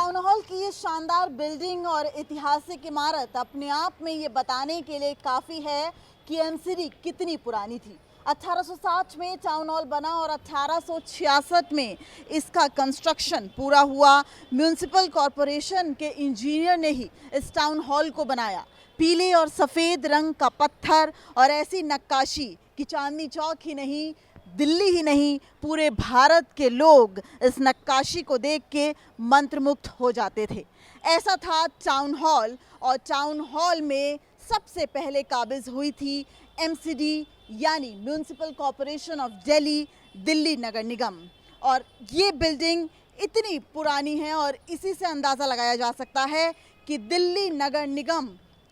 Town hall की ये शानदार बिल्डिंग और ऐतिहासिक इमारत अपने आप में ये बताने के लिए काफ़ी है कि एमसीडी कितनी पुरानी थी। 1860 में टाउन हॉल बना और 1866 में इसका कंस्ट्रक्शन पूरा हुआ। म्यूनिसिपल कॉरपोरेशन के इंजीनियर ने ही इस टाउन हॉल को बनाया। पीले और सफ़ेद रंग का पत्थर और ऐसी नक्काशी कि चांदनी चौक ही नहीं, दिल्ली ही नहीं, पूरे भारत के लोग इस नक्काशी को देख के मंत्रमुग्ध हो जाते थे। ऐसा था टाउन हॉल, और टाउन हॉल में सबसे पहले काबिज हुई थी एमसीडी यानी municipal corporation of Delhi, Delhi नगर निगम। और ये बिल्डिंग इतनी पुरानी है और इसी से अंदाज़ा लगाया जा सकता है कि दिल्ली नगर निगम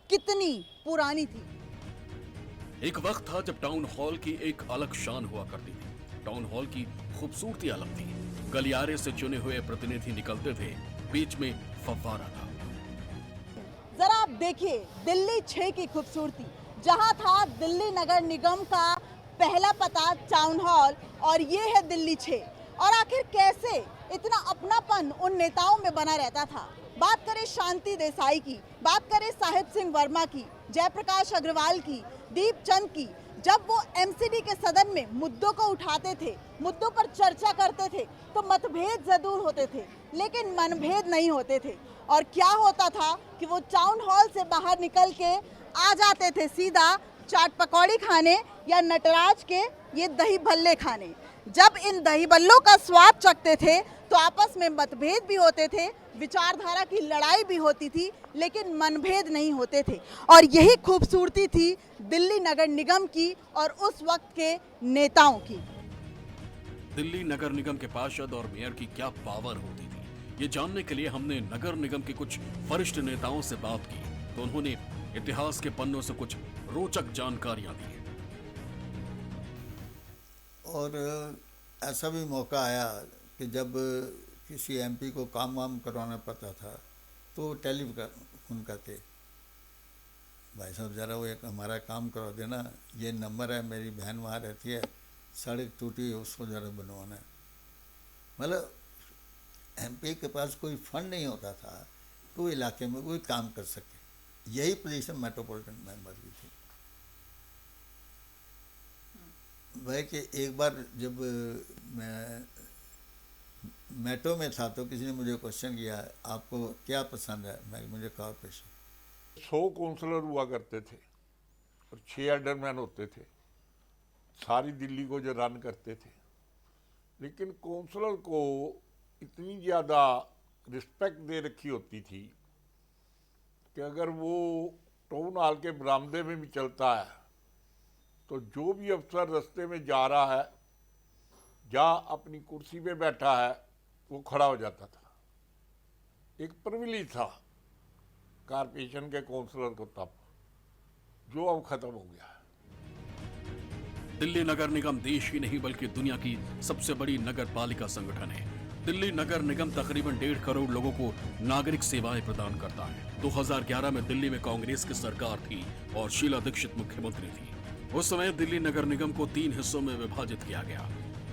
कितनी पुरानी थी। एक वक्त था जब टाउन हॉल की एक अलग शान हुआ करती थी। टाउन हॉल की खूबसूरती अलग थी। गलियारे से चुने हुए प्रतिनिधि निकलते थे, बीच में फव्वारा था। जरा आप देखिए दिल्ली 6 की खूबसूरती, जहां था दिल्ली नगर निगम का पहला पता टाउन हॉल, और ये है दिल्ली 6। और आखिर कैसे इतना अपनापन उन नेताओं में बना रहता था। बात करें शांति देसाई की, बात करें साहिब सिंह वर्मा की, जयप्रकाश अग्रवाल की, दीप चंद की, जब वो एमसीडी के सदन में मुद्दों को उठाते थे, मुद्दों पर चर्चा करते थे, तो मतभेद जरूर होते थे लेकिन मनभेद नहीं होते थे। और क्या होता था कि वो टाउन हॉल से बाहर निकल के आ जाते थे सीधा चाट पकौड़ी खाने या नटराज के ये दही भल्ले खाने। जब इन दही भल्लों का स्वाद चखते थे तो आपस में मतभेद भी होते थे, विचारधारा की लड़ाई भी होती थी, लेकिन मनभेद नहीं होते थे। और यही खूबसूरती थी दिल्ली नगर निगम की और उस वक्त के नेताओं की। दिल्ली नगर निगम के पार्षद और मेयर की क्या पावर होती थी, ये जानने के लिए हमने नगर निगम के कुछ वरिष्ठ नेताओं से बात की, तो उन्होंने इतिहास के पन्नों से कुछ रोचक जानकारियां दी। और ऐसा भी मौका आया कि जब किसी एमपी को काम वाम करवाना पड़ता था तो टेलीफोन करके, भाई साहब ज़रा वो एक हमारा काम करवा देना, ये नंबर है, मेरी बहन वहाँ रहती है, सड़क टूटी है, उसको ज़रा बनवाना है। मतलब एमपी के पास कोई फंड नहीं होता था तो इलाके में कोई काम कर सके। यही पोजीशन मेट्रोपॉलिटन मेंबर की थी। वह कि एक बार जब मैं मेट्रो में था तो किसी ने मुझे क्वेश्चन किया, आपको क्या पसंद है? मुझे कॉर्पोरेशन। 100 काउंसलर हुआ करते थे और 6 एडरमैन होते थे, सारी दिल्ली को जो रन करते थे। लेकिन काउंसलर को इतनी ज़्यादा रिस्पेक्ट दे रखी होती थी कि अगर वो टाउन हॉल के बरामदे में भी चलता है तो जो भी अफसर रास्ते में जा रहा है या अपनी कुर्सी पे बैठा है वो खड़ा हो जाता था। एक प्रिविलेज था कारपोरेशन के काउंसलर को तब, जो अब खत्म हो गया है। दिल्ली नगर निगम देश ही नहीं बल्कि दुनिया की सबसे बड़ी नगर पालिका संगठन है। दिल्ली नगर निगम तकरीबन 1.5 करोड़ लोगों को नागरिक सेवाएं प्रदान करता है। 2011 में दिल्ली में कांग्रेस की सरकार थी और शीला दीक्षित मुख्यमंत्री थी। उस समय दिल्ली नगर निगम को 3 हिस्सों में विभाजित किया गया: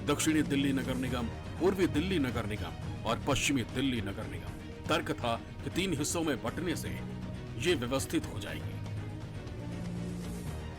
दक्षिणी दिल्ली नगर निगम, पूर्वी दिल्ली नगर निगम और पश्चिमी दिल्ली नगर निगम। तर्क था कि 3 हिस्सों में बंटने से ये व्यवस्थित हो जाएगी।